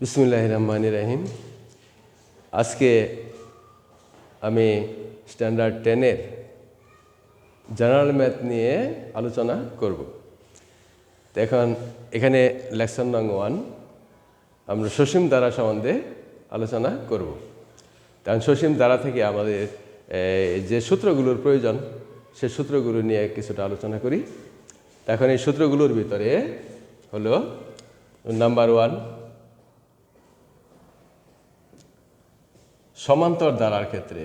বিসমিল্লাহির রহমানির রহিম। আজকে আমি স্ট্যান্ডার্ড 10-এর জেনারেল ম্যাথ নিয়ে আলোচনা করব। তো এখন এখানে লেসন নং 1 আমরা সসীম ধারা সম্বন্ধে আলোচনা করব। কারণ সসীম ধারা থেকে আমাদের যে সূত্রগুলোর প্রয়োজন সে সূত্রগুলো নিয়ে কিছুটা আলোচনা করি। এখন এই সূত্রগুলোর ভিতরে হলো নাম্বার 1, সমান্তর ধারার ক্ষেত্রে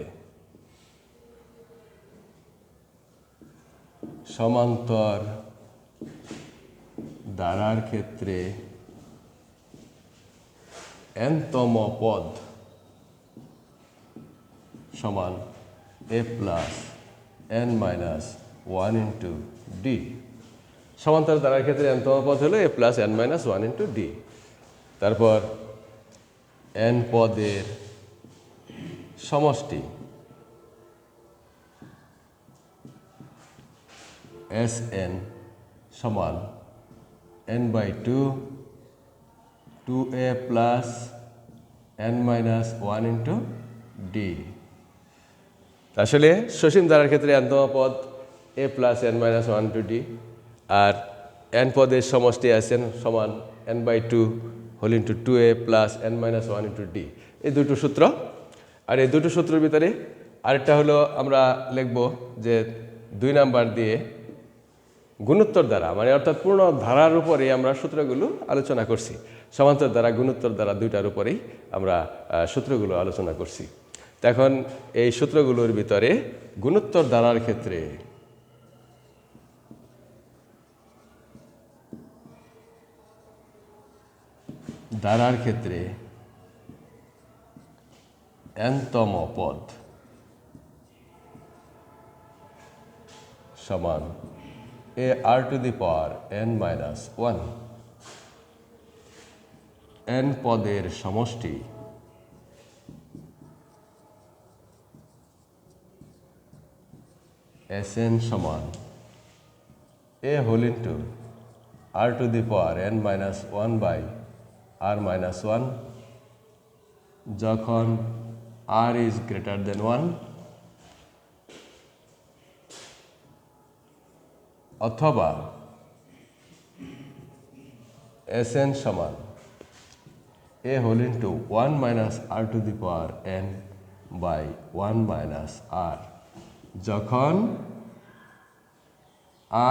n-তম পদ সমান a plus n-1 into D. সমান্তর ধারার ক্ষেত্রে n-তম পদ হলো a plus n-1 into D. তারপর n পদের সমষ্টি Sn সমান n/2 2a plus n-1 into D. আসলে সসীম ধারার ক্ষেত্রে n-তম পদ a plus n-1 into D, আর n পদের সমষ্টি Sn সমান n/2 whole into 2a plus n-1 into D. এই দুটো সূত্র। আর এই দুটো সূত্রের ভিতরে আরেকটা হলো আমরা লিখব যে 2 নাম্বার দিয়ে গুণোত্তর ধারা, মানে অর্থাৎ পূর্ণ ধারার উপরে আমরা সূত্রগুলো আলোচনা করছি। সমান্তর ধারা, গুণোত্তর ধারা দুইটার উপরেই আমরা সূত্রগুলো আলোচনা করছি। তো এখন এই সূত্রগুলোর ভিতরে গুণোত্তর ধারার ক্ষেত্রে n-তম পদ সমান a r to the power n-1। n পদের সমষ্টি Sn সমান a whole into r to the power n-1 by r-1 যখন r is greater than 1, অথবা Sn সমান a whole into 1 minus r to the power n by 1 minus r যখন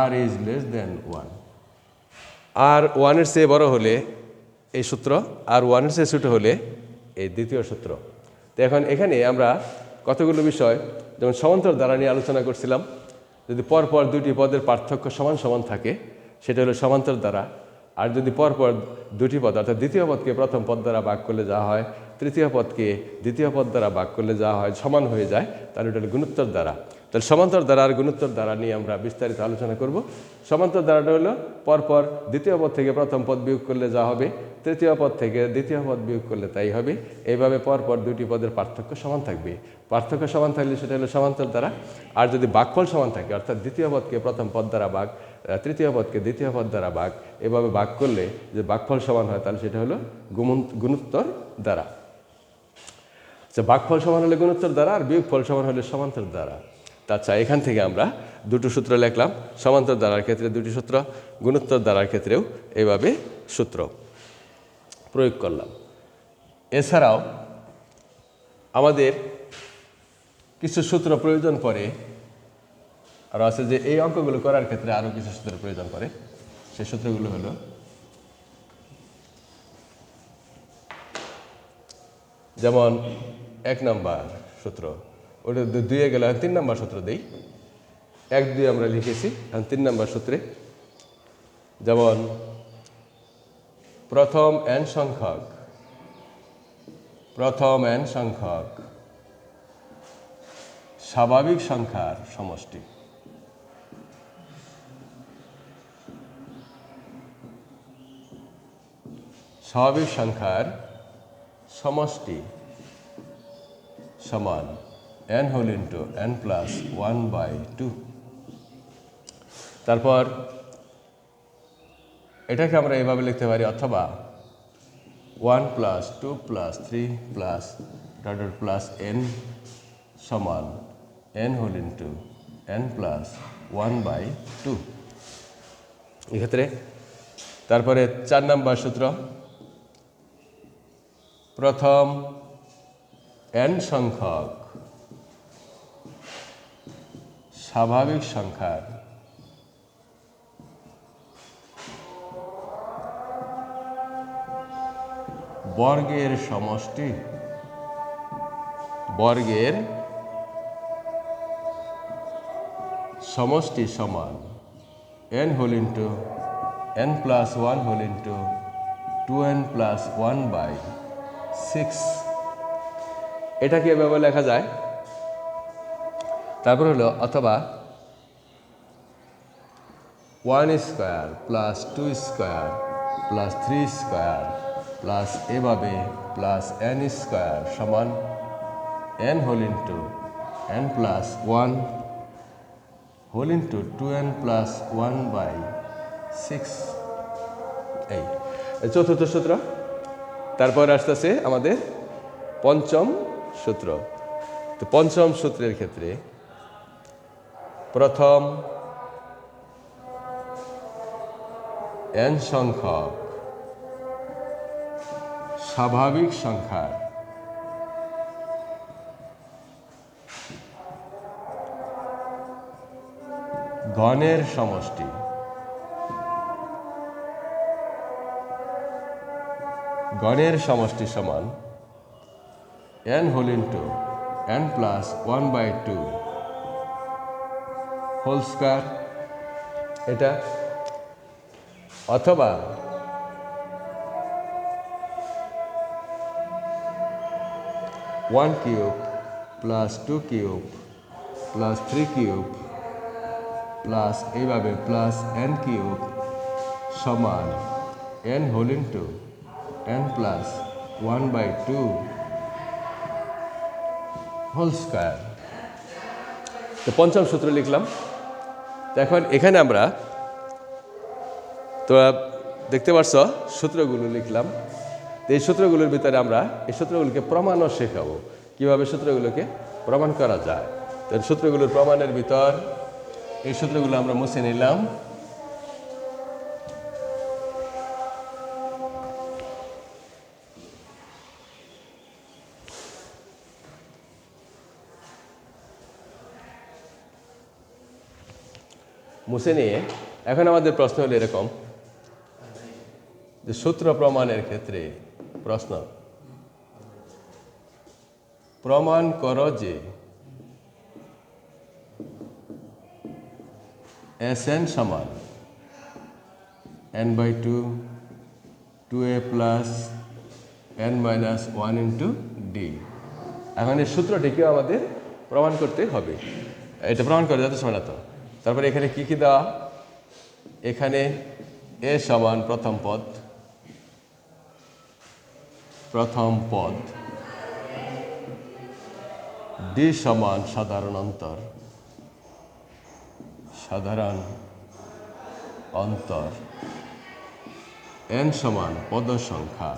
r is less than 1। আর 1-এর চেয়ে বড় হলে এই সূত্র, আর 1-এর চেয়ে ছোটো হলে এই দ্বিতীয় সূত্র। তো এখন এখানে আমরা কতগুলো বিষয়, যেমন সমান্তর ধারা নিয়ে আলোচনা করছিলাম। যদি পরপর দুটি পদের পার্থক্য সমান সমান থাকে সেটা হলো সমান্তর ধারা। আর যদি পরপর দুটি পদ, অর্থাৎ দ্বিতীয় পদকে প্রথম পদ দ্বারা ভাগ করলে যা হয়, তৃতীয় পদকে দ্বিতীয় পদ দ্বারা ভাগ করলে যা হয়, সমান হয়ে যায়, তাহলে এটা হলো গুণোত্তর ধারা। তাহলে সমান্তর ধারা আর গুণোত্তর ধারা নিয়ে আমরা বিস্তারিত আলোচনা করব। সমান্তর ধারাটা হলো পরপর দ্বিতীয় পদ থেকে প্রথম পদ বিয়োগ করলে যা হবে, তৃতীয় পদ থেকে দ্বিতীয় পদ বিয়োগ করলে তাই হবে। এইভাবে পরপর দুটি পদের পার্থক্য সমান থাকবে। পার্থক্য সমান থাকলে সেটা হলো সমান্তর ধারা। আর যদি ভাগফল সমান থাকে, অর্থাৎ দ্বিতীয় পদকে প্রথম পদ দ্বারা ভাগ, তৃতীয় পদকে দ্বিতীয় পদ দ্বারা ভাগ, এভাবে ভাগ করলে যে ভাগফল সমান হয়, তাহলে সেটা হলো গুণোত্তর ধারা। ভাগফল সমান হলে গুণোত্তর ধারা, আর বিয়োগফল সমান হলে সমান্তর ধারা। আচ্ছা, এখান থেকে আমরা দুটো সূত্র লিখলাম। সমান্তর ধারার ক্ষেত্রে দুটি সূত্র, গুণোত্তর ধারার ক্ষেত্রেও এইভাবে সূত্র প্রয়োগ করলাম। এছাড়াও আমাদের কিছু সূত্র প্রয়োজন পড়ে, আর আছে যে এই অঙ্কগুলো করার ক্ষেত্রে আরও কিছু সূত্রের প্রয়োজন পড়ে। সেই সূত্রগুলো হলো, যেমন 1 নম্বর সূত্র, ওটা 2-এ গেলে 3 নম্বর সূত্র দেই। 1-2 আমরা লিখেছি, এখন 3 নম্বর সূত্রে যেমন প্রথম n সংখ্যক স্বাভাবিক সংখ্যার সমষ্টি সমান n হোল ইন্টু n+1/2। তারপর এটাকে আমরা এইভাবে লিখতে পারি, অথবা 1 plus 2 plus 3 plus plus n সমান n whole into n plus 1/2 এক্ষেত্রে। তারপরে 4 নম্বর সূত্র, প্রথম n সংখ্যক স্বাভাবিক সংখ্যার বর্গের সমষ্টি সমান n whole into n plus 1 whole into 2n plus 1/6। এটাকে এভাবে লেখা যায়। তারপর হলো অথবা 1 square plus 2 square plus 3 square plus এভাবে প্লাস n স্কোয়ার সমান n whole into n plus 1 whole into 2n plus 1/6। এই চতুর্থ সূত্র। তারপর আসতেছে আমাদের পঞ্চম সূত্র। তো পঞ্চম সূত্রের ক্ষেত্রে প্রথম n সংখ্যক স্বাভাবিক সংখ্যার গণের সমষ্টি সমান n whole into n plus 1/2 whole square. এটা অথবা 1 cube plus 2 cube plus 3 cube plus এইভাবে প্লাস n কিউব সমান n whole into n plus 1/2 whole square. তো পঞ্চম সূত্র লিখলাম। তো এখন এখানে আমরা তো দেখতে পাচ্ছ সূত্রগুলো লিখলাম। তো এই সূত্রগুলোর ভিতরে আমরা এই সূত্রগুলোকে প্রমাণও শেখাবো, কীভাবে সূত্রগুলোকে প্রমাণ করা যায়। তো সূত্রগুলোর প্রমাণের ভিতর এই সূত্রগুলো আমরা মুছে নিলাম। মুছে নিয়ে এখন আমাদের প্রশ্ন হলো এরকম যে সূত্র প্রমাণের ক্ষেত্রে প্রশ্ন, প্রমাণ করো যে Sn সমান n/2 2a plus n minus 1 into D. এখন এই সূত্রটিকেও আমাদের প্রমাণ করতে হবে। এটা প্রমাণ করে যাতে সময় না তো। তারপরে এখানে কি কি দেওয়া, এখানে a সমান প্রথম পদ, d সমান সাধারণ অন্তর, n সমান পদ সংখ্যা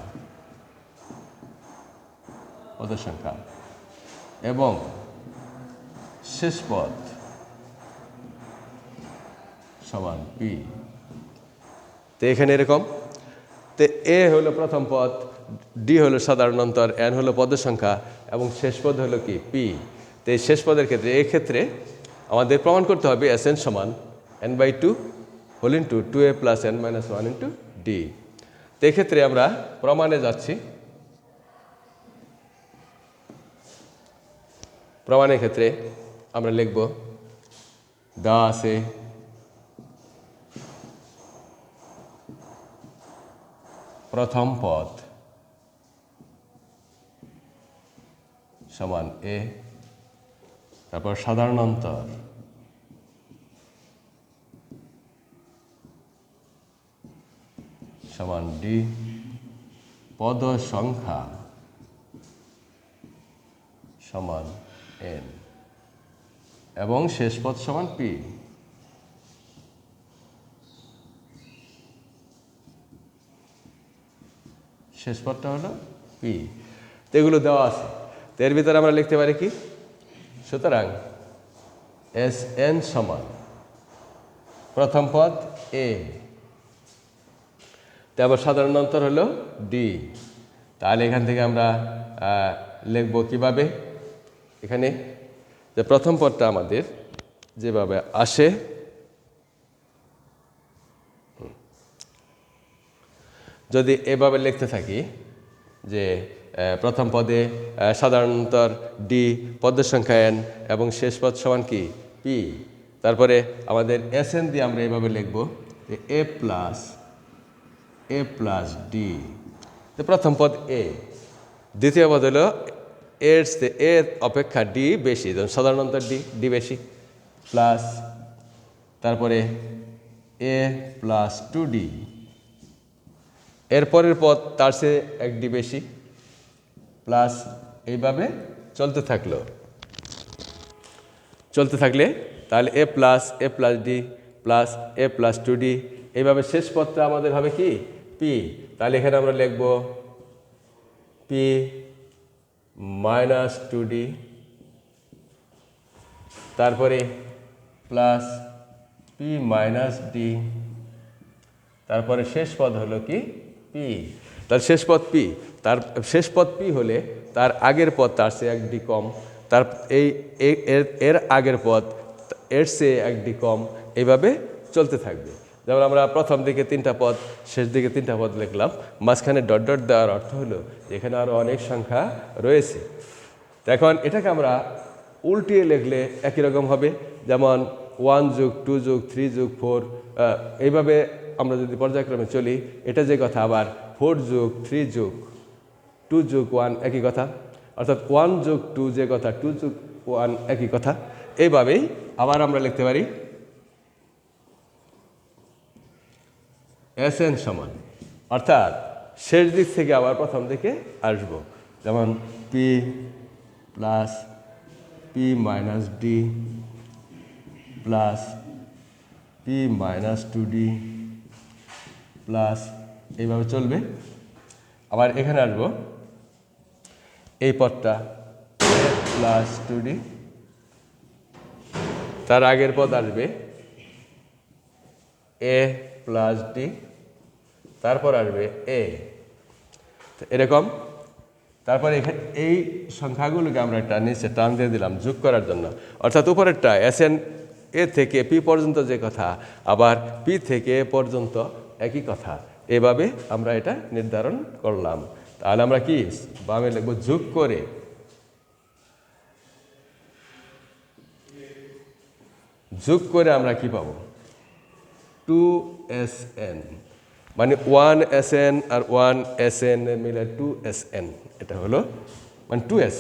এবং শেষ পদ সমান p। তো এখানে এরকম, তো a হলো প্রথম পদ, d হলো সাধারণ অন্তর, n হলো পদ সংখ্যা এবং শেষ পদ হলো কি p। তো এই শেষ পদের ক্ষেত্রে ক্ষেত্রে আমাদের প্রমাণ করতে হবে Sn সমান n/2 whole into 2a plus n minus 1 into d. তো এক্ষেত্রে আমরা প্রমাণে যাচ্ছি। প্রমাণের ক্ষেত্রে আমরা লিখব দেওয়া আছে প্রথম পদ সমান a, তারপর সাধারণ অন্তর সমান d, পদ সংখ্যা সমান n এবং শেষ পদ সমান p। শেষ পদটা হলো পি। তো এগুলো দেওয়া আছে, তো এর ভিতরে আমরা লিখতে পারি কি, সুতরাং এস এন সমান প্রথম পদ এ, তারপর সাধারণ অন্তর হলো ডি। তাহলে এখান থেকে আমরা লিখব কিভাবে, এখানে যে প্রথম পদটা আমাদের যেভাবে আসে, যদি এভাবে লিখতে থাকি যে প্রথম পদে সাধারণ অন্তর ডি, পদের সংখ্যা এন এবং শেষ পদ সমান কি পি, তারপরে আমাদের এস এন দিয়ে আমরা এভাবে লিখব যে এ প্লাস ডি, তো প্রথম পদ এ, দ্বিতীয় পদ হলো এ অপেক্ষা ডি বেশি, যেমন সাধারণ অন্তর ডি বেশি, প্লাস তারপরে এ প্লাস 2d, এরপরের পদ তার চেয়ে 1d বেশি, প্লাস এইভাবে চলতে থাকলে তাহলে এ প্লাস ডি প্লাস এ প্লাস 2d, এইভাবে শেষ পদটা আমাদের হবে কি পি। তাহলে এখানে আমরা লিখব পি মাইনাস 2d, তারপরে প্লাস পি মাইনাস ডি, তারপরে শেষ পদ হলো কি পি। তার শেষ পদ পি, তার শেষ পদ পি হলে তার আগের পদ তার চেয়ে 1d কম, তার এর আগের পদ এর চেয়ে 1d কম, এইভাবে চলতে থাকবে। যেমন আমরা প্রথম দিকে 3টা পদ, শেষ দিকে 3টা পদ লিখলাম, মাঝখানে ডট ডট দেওয়ার অর্থ হলো এখানে আরও অনেক সংখ্যা রয়েছে। এখন এটাকে আমরা উল্টিয়ে লিখলে একই রকম হবে, যেমন 1 যোগ 2 যোগ 3 যোগ 4, এইভাবে আমরা যদি পর্যায়ক্রমে চলি, এটা যে কথা আবার 4 যোগ 3 যোগ 2 যোগ 1 একই কথা, অর্থাৎ 1 যোগ 2 যে কথা 2 যোগ 1 একই কথা। এইভাবেই আবার আমরা লিখতে পারি এস এন সমান, অর্থাৎ শেষ দিক থেকে আবার প্রথম দিকে আসব, যেমন P plus P minus D plus P minus 2d plus, এইভাবে চলবে। আবার এখানে আসব, এই পদটা এ প্লাস 2d, তার আগের পদ আসবে এ প্লাস ডি, তারপর আসবে এ, এরকম। তারপরে এখানে এই সংখ্যাগুলোকে আমরা একটা নিচে টান দিয়ে দিলাম যোগ করার জন্য, অর্থাৎ উপরেরটা এস এন এ থেকে পি পর্যন্ত যে কথা, আবার পি থেকে এ পর্যন্ত একই কথা, এভাবে আমরা এটা নির্ধারণ করলাম। তাহলে আমরা কি বামে লিখব যোগ করে আমরা কি পাবো 2sn, মানে 1sn আর 1sn মিলে 2sn, এটা হলো মানে 2s,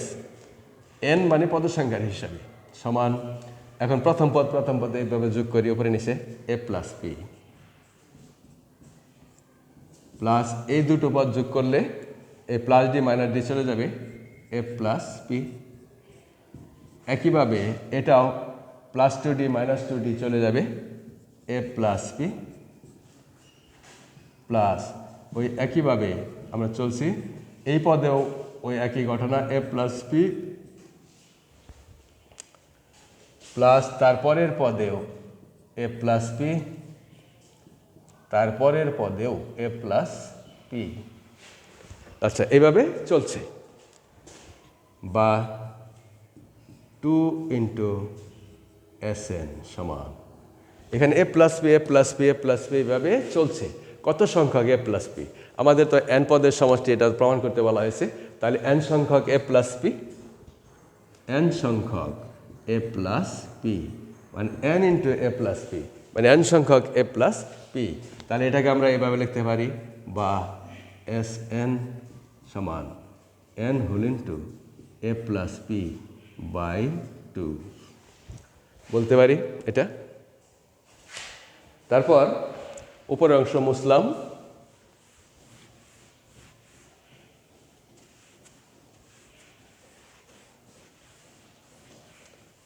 n মানে পদ সংখ্যার হিসাবে সমান। এখন প্রথম পদে এইভাবে যোগ করি, উপরে নিচে এ প্লাস পি, প্লাস এই দুটো পদ যোগ করলে এ প্লাস ডি মাইনাস ডি চলে যাবে এ প্লাস পি। একইভাবে এটাও প্লাস 2d মাইনাস 2d চলে যাবে এ প্লাস পি, প্লাস ওই একইভাবে আমরা চলছি, এই পদেও ওই একই ঘটনা এ প্লাস পি, প্লাস তারপরের পদেও এ প্লাস পি, তারপরের পদেও এ প্লাস পি। আচ্ছা, এইভাবে চলছে, বা 2 ইন্টু sn সমান, এখানে A plus P A plus P A plus P এইভাবে চলছে। কত সংখ্যক এ প্লাস পি? আমাদের তো এন পদের সমষ্টি, এটা প্রমাণ করতে বলা হয়েছে। তাহলে এন সংখ্যক এ প্লাস পি, এন সংখ্যক এ প্লাস পি মানে N into a plus P, মানে এন সংখ্যক এ প্লাস পি। তাহলে এটাকে আমরা এভাবে লিখতে পারি, বা এস এন সমান n whole into a plus p by 2 বলতে পারি এটা। তারপর উপরের অংশ মুছলাম,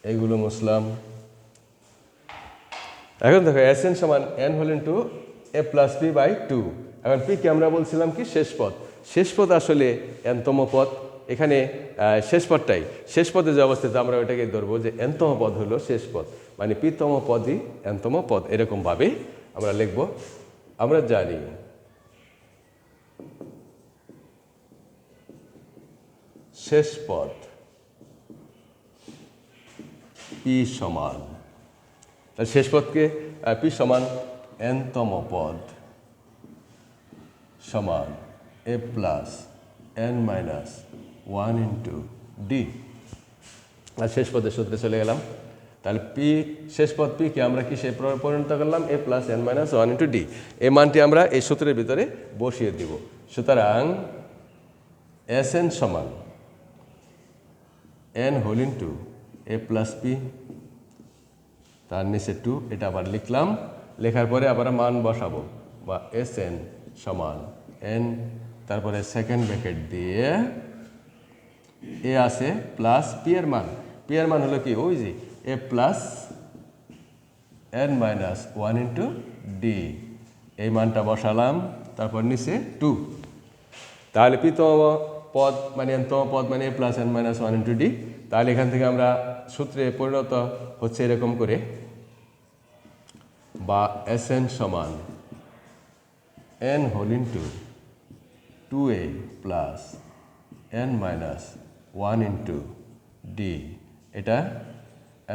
এইগুলো মুছলাম। এখন দেখো এস এন সমান n whole into a plus p by 2। এখন পি কে আমরা বলছিলাম কি শেষ পদ, শেষ পদ আসলে nতম পদ। এখানে শেষ পদে যে অবস্থিত আমরা ওইটাকে ধরবো যে nতম পদ হলো শেষ পদ, মানে p-তম পদই nতম পদ, এরকমভাবে আমরা লিখব। আমরা জানি শেষ পদ p সমান, তাহলে শেষ পদকে p সমান nতম পদ সমান a plus n minus 1 into D. আর শেষ পদের সূত্রে চলে গেলাম। তাহলে শেষ পদ কে আমরা কিসে পরিণত করলাম? a plus n minus 1 into D. এই মানটি আমরা এই সূত্রের ভিতরে বসিয়ে দিব। সুতরাং Sn সমান n whole into a plus p, তার নিচে 2, এটা আবার লিখলাম। লেখার পরে আবার মান বসাবো, বা Sn সমান n, তারপরে সেকেন্ড ব্র্যাকেট দিয়ে এ আছে প্লাস পি এর মান হলো কি? ওই যে A plus n minus 1 into D, এই মানটা বসালাম। তারপর নিচে 2, তাহলে p-তম পদ মানে nতম পদ মানে a plus n minus 1 into D. তাহলে এখান থেকে আমরা সূত্রে পরিণত হচ্ছে এরকম করে, বা Sn সমান n whole into 2a plus n minus 1 into d, এটা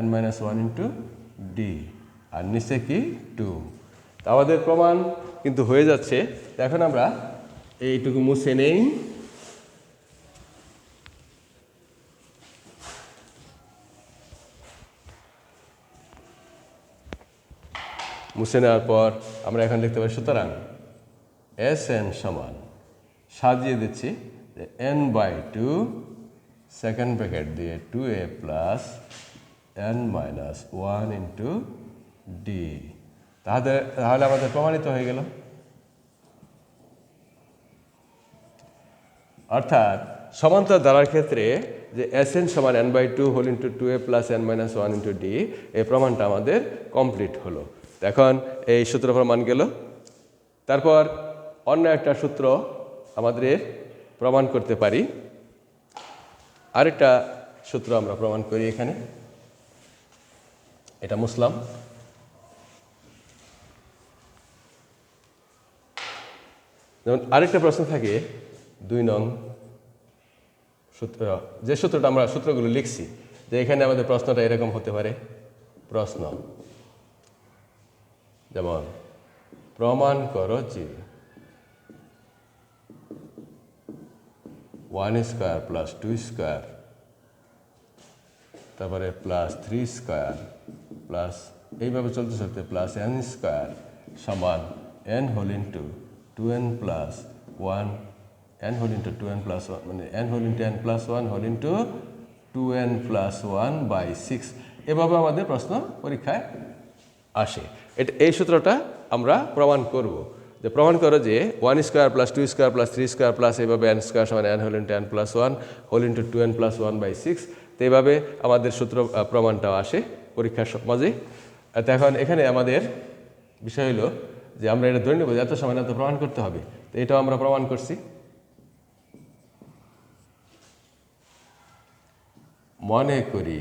n মাইনাস 1 ইন্টু ডি, আর নিচে কি 2। তা আমাদের প্রমাণ কিন্তু হয়ে যাচ্ছে। এখন আমরা এইটুকু মুছে নেই। মুছে নেওয়ার পর আমরা এখন দেখতে পাই, সুতরাং Sn সমান, সাজিয়ে দিচ্ছি যে n/2 সেকেন্ড ব্র্যাকেট দিয়ে 2a plus n minus 1 into D. তাহলে আমাদের প্রমাণিত হয়ে গেল। অর্থাৎ সমান্তরাল ধারার ক্ষেত্রে যে Sn সমান n/2 whole into 2a plus n minus 1 into D, এই প্রমাণটা আমাদের কমপ্লিট হলো। এখন এই সূত্র প্রমাণ গেল। তারপর অন্য একটা সূত্র আমাদের প্রমাণ করতে পারি। আরেকটা সূত্র আমরা প্রমাণ করি এখানে, এটা মুছলাম। যেমন আরেকটা প্রশ্ন থাকে 2 নং সূত্র, যে সূত্রটা আমরা সূত্রগুলো লিখছি, যে এখানে আমাদের প্রশ্নটা এরকম হতে পারে। প্রশ্ন যেমন প্রমাণ করো যে 1 স্কয়ার প্লাস 2 স্কয়ার, তারপরে প্লাস 3 স্কয়ার প্লাস এইভাবে চলতে চলতে প্লাস n স্কয়ার সমান n whole into 2n plus 1, n whole into 2n plus 1 মানে n whole into n plus 1 whole into 2n plus 1/6। এভাবে আমাদের প্রশ্ন পরীক্ষায় আসে। এই সূত্রটা আমরা প্রমাণ করব, যে প্রমাণ করো যে 1 square plus 2 square plus 3 square plus এইভাবে n স্কয়ার সমান n whole into n plus 1 whole into 2n plus 1/6। তো এইভাবে আমাদের সূত্র প্রমাণটাও আসে পরীক্ষার মাঝে। তো এখন এখানে আমাদের বিষয় হলো যে আমরা এটা ধরে নেব যে এত সময় এত প্রমাণ করতে হবে। তো এটাও আমরা প্রমাণ করছি। মনে করি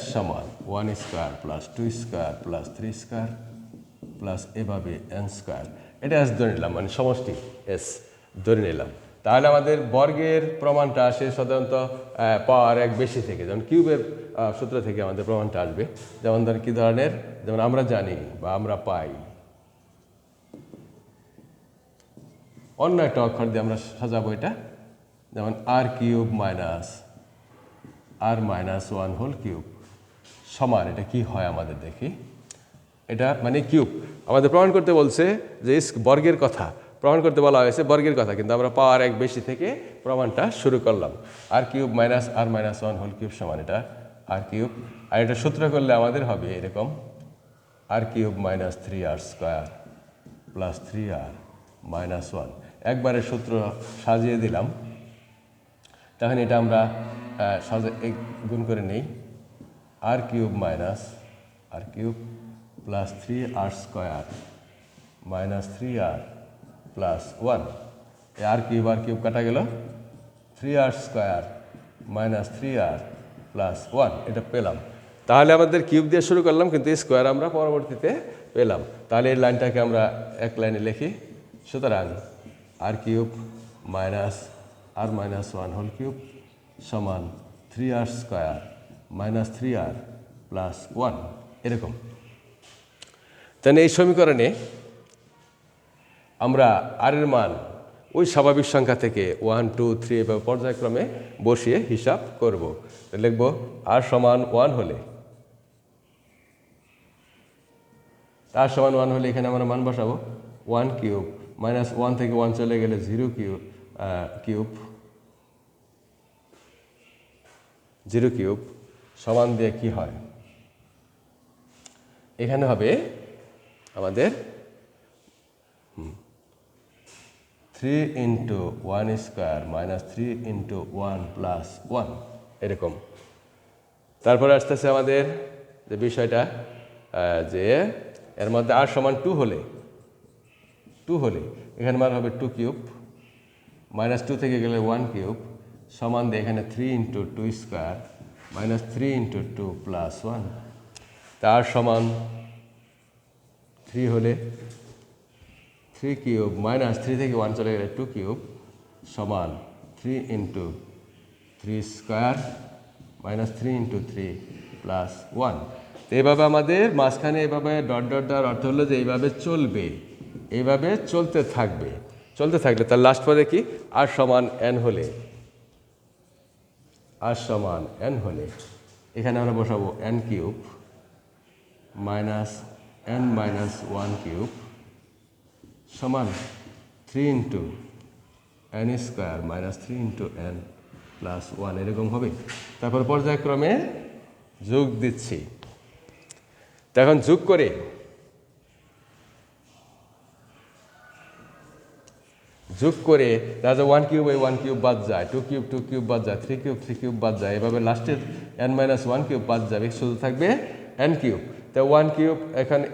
S সমান 1 square plus 2 square plus 3 square plus এভাবে n স্কয়ার, এটা S ধরে নিলাম, মানে সমষ্টি S ধরে নিলাম। তাহলে আমাদের বর্গের প্রমাণটা আসে সাধারণত পাওয়ার 1 বেশি থেকে, যেমন কিউবের সূত্র থেকে আমাদের প্রমাণটা আসবে। যেমন ধরেন কী ধরনের, যেমন আমরা জানি বা আমরা পাই, অন্য একটা অক্ষর দিয়ে আমরা সাজাবো এটা, যেমন r³ minus r-1 whole cube সমান, এটা কি হয় আমাদের দেখি। এটা মানে কিউব আমাদের প্রমাণ করতে বলছে, যে বর্গের কথা প্রমাণ করতে বলা হয়েছে, বর্গের কথা, কিন্তু আমরা পাওয়ার 1 বেশি থেকে প্রমাণটা শুরু করলাম। r³ minus r-1 whole cube সমান এটা r³। আর এটা সূত্র করলে আমাদের হবে এরকম r³ minus 3r square plus 3r minus 1। একবারে সূত্র সাজিয়ে দিলাম। তখন এটা আমরা গুণ করে নেই, r³ minus r³ plus 3r square minus 3r plus 1, আর কিউব কাটা গেল, 3r square minus 3r plus 1, এটা পেলাম। তাহলে আমাদের কিউব দিয়ে শুরু করলাম, কিন্তু স্কোয়ার আমরা পরবর্তীতে পেলাম। তাহলে এই লাইনটাকে আমরা এক লাইনে লিখি। সুতরাং আর কিউব মাইনাস আর মাইনাস 1 হোল কিউব সমান 3r square minus 3r plus 1, এরকম। তাহলে এই সমীকরণে আমরা আর এর মান ওই স্বাভাবিক সংখ্যা থেকে 1, 2, 3 এভাবে পর্যায়ক্রমে বসিয়ে হিসাব করব। লিখব আর সমান 1 হলে, আর সমান 1 হলে এখানে আমরা মান বসাবো 1 কিউব মাইনাস 1 থেকে 1 চলে গেলে 0 কিউব সমান দিয়ে কি হয়, এখানে হবে আমাদের 3 into 1 square minus 3 into 1 plus 1, এরকম। তারপরে আসতেছে আমাদের যে বিষয়টা, যে এর মধ্যে আর সমান 2 হলে এখানে মান হবে 2 কিউব মাইনাস 2 থেকে গেলে 1 কিউব সমান দিয়ে এখানে 3 into 2 square minus 3 into 2 plus 1। তার সমান 3 হলে 3 কিউব মাইনাস 3 থেকে 1 চলে গেলে 2 কিউব সমান 3 into 3 square minus 3 into 3 plus 1। তো এইভাবে আমাদের মাঝখানে এইভাবে ডট ডট দেওয়ার অর্থ হলো যে এইভাবে চলবে, এইভাবে চলতে থাকবে। তার লাস্ট পদে কি আর সমান n হলে, এখানে আমরা বসাবো n cube minus n minus 1 cube সমান 3 into n square minus 3 into n plus 1, এরকম হবে। তারপর পর্যায়ক্রমে যোগ দিচ্ছি। এখন যোগ করে দেখা যায় 1 কিউব 1 কিউব বাদ যায়, 2 কিউব বাদ যায়, 3 কিউব বাদ যায়, এভাবে লাস্টের n মাইনাস 1 কিউব বাদ যাবে, শুধু থাকবে n কিউব। তো 1 কিউব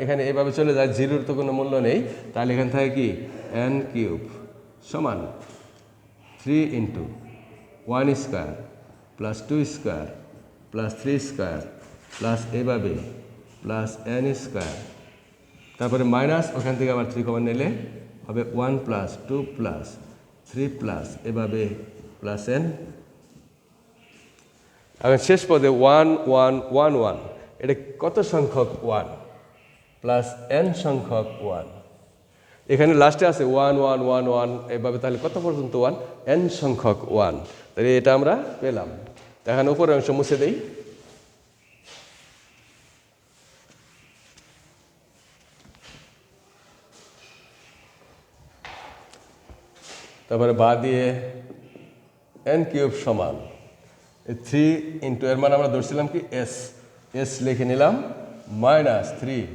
এখানে এভাবে চলে যায়, জিরোর তো কোনো মূল্য নেই, তাহলে এখানে থাকে কি n কিউব সমান 3 into 1 square plus 2 square plus 3 square plus এভাবে প্লাস n স্কোয়ার, তারপরে মাইনাস ওখান থেকে আবার 3 কমন নিলে হবে 1 প্লাস 2 প্লাস 3 প্লাস এভাবে প্লাস n। এখন শেষ পদে 1 1 1 1, এটা কত সংখ্যক 1 প্লাস n সংখ্যক 1, এখানে লাস্টে আছে 1 1 1 1 এভাবে, তাহলে কত পর্যন্ত 1, n সংখ্যক 1। তাহলে এটা আমরা পেলাম। এখন উপরের অংশ মুছে দেই। তারপরে বা দিয়ে n কিউব সমান 3 ইন্টু এর মান আমরা ধরছিলাম কি এস লিখে নিলাম মাইনাস 3।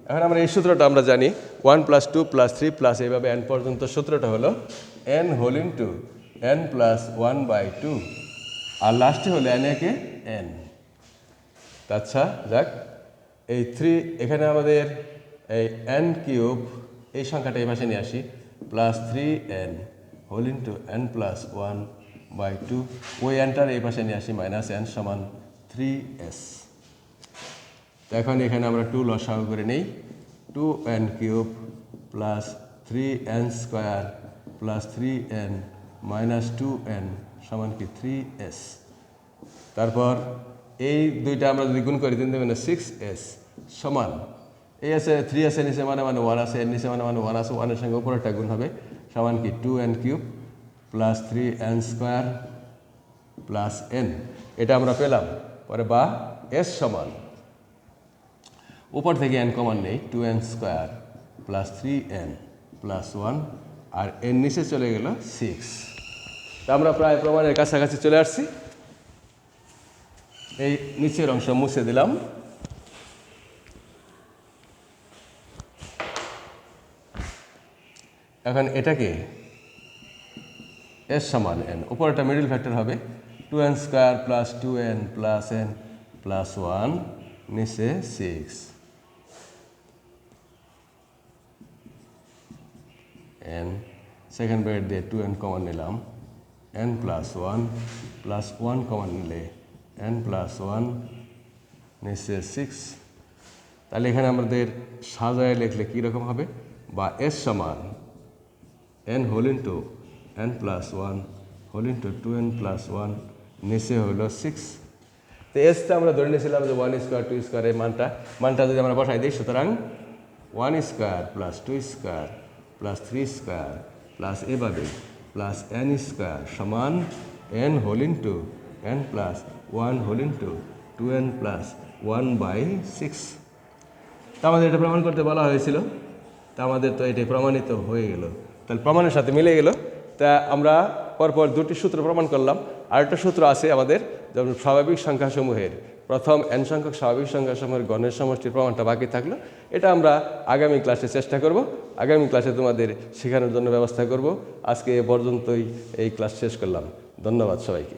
এখন আমরা এই সূত্রটা আমরা জানি 1 প্লাস 2 প্লাস 3 প্লাস এইভাবে n পর্যন্ত সূত্রটা হলো n whole into n plus 1/2, আর লাস্টে হলো n একে n। আচ্ছা যাক, এই 3 এখানে আমাদের এই n কিউব এই সংখ্যাটা এই পাশে নিয়ে আসি, plus 3n whole into n plus 1/2, ওই nটার এই পাশে নিয়ে আসি মাইনাস n সমান 3s। এখন এখানে আমরা 2 লসাগু করে নেই, 2n cube plus 3n square plus 3n minus 2n সমান কি 3s। তারপর এই দুইটা আমরা যদি গুণ করি 3 2 6s সমান, এই আছে 3 আছে নিচে মানে 1 আছে, এর নিচে মানে 1 আছে, 1 এর সঙ্গে উপরেরটা গুণ হবে সমান কি 2n cube plus 3n square plus n, এটা আমরা পেলাম। পরে বা s সমান উপর থেকে n কমন নেই, 2n square plus 3n plus 1, আর এর নিচে চলে গেল 6। তা আমরা প্রায় প্রমাণের কাছাকাছি চলে আসছি। এই নিচের অংশ মুছে দিলাম। এখন এটাকে s সমান n, উপরটা মিডল ফ্যাক্টর হবে 2n square plus 2n plus n plus 1, নিচে 6 n সেকেন্ড ব্র্যাকেট দিয়ে 2n কমন নিলাম, n প্লাস 1 প্লাস 1 কমন নিলে n প্লাস 1 নিচে 6। তাহলে এখানে আমাদের সাজায় লিখলে কীরকম হবে, বা s সমান n whole into n plus 1 whole into 2n plus 1 নিচে হলো 6। তো এসটা আমরা ধরে নিয়েছিলাম যে 1 স্কোয়ার 2 স্কোয়ার এই মানটা যদি আমরা বসাই দিই, সুতরাং 1 square plus 2 square plus 3 square plus এভাবে প্লাস n স্কোয়ার সমান n whole into n plus 1 whole into 2n plus 1/6। তা আমাদের এটা প্রমাণ করতে বলা হয়েছিল, তা আমাদের তো এটাই প্রমাণিত হয়ে গেল, তাহলে প্রমাণের সাথে মিলে গেল। তা আমরা পরপর দুটি সূত্র প্রমাণ করলাম। আরেকটা সূত্র আছে আমাদের, যেমন স্বাভাবিক সংখ্যাসমূহের প্রথম n সংখ্যক স্বাভাবিক সংখ্যাসমূহের গণের সমষ্টির প্রমাণটা বাকি থাকলো। এটা আমরা আগামী ক্লাসে চেষ্টা করব, আগামী ক্লাসে তোমাদের শেখানোর জন্য ব্যবস্থা করব। আজকে এ পর্যন্তই এই ক্লাস শেষ করলাম। ধন্যবাদ সবাইকে।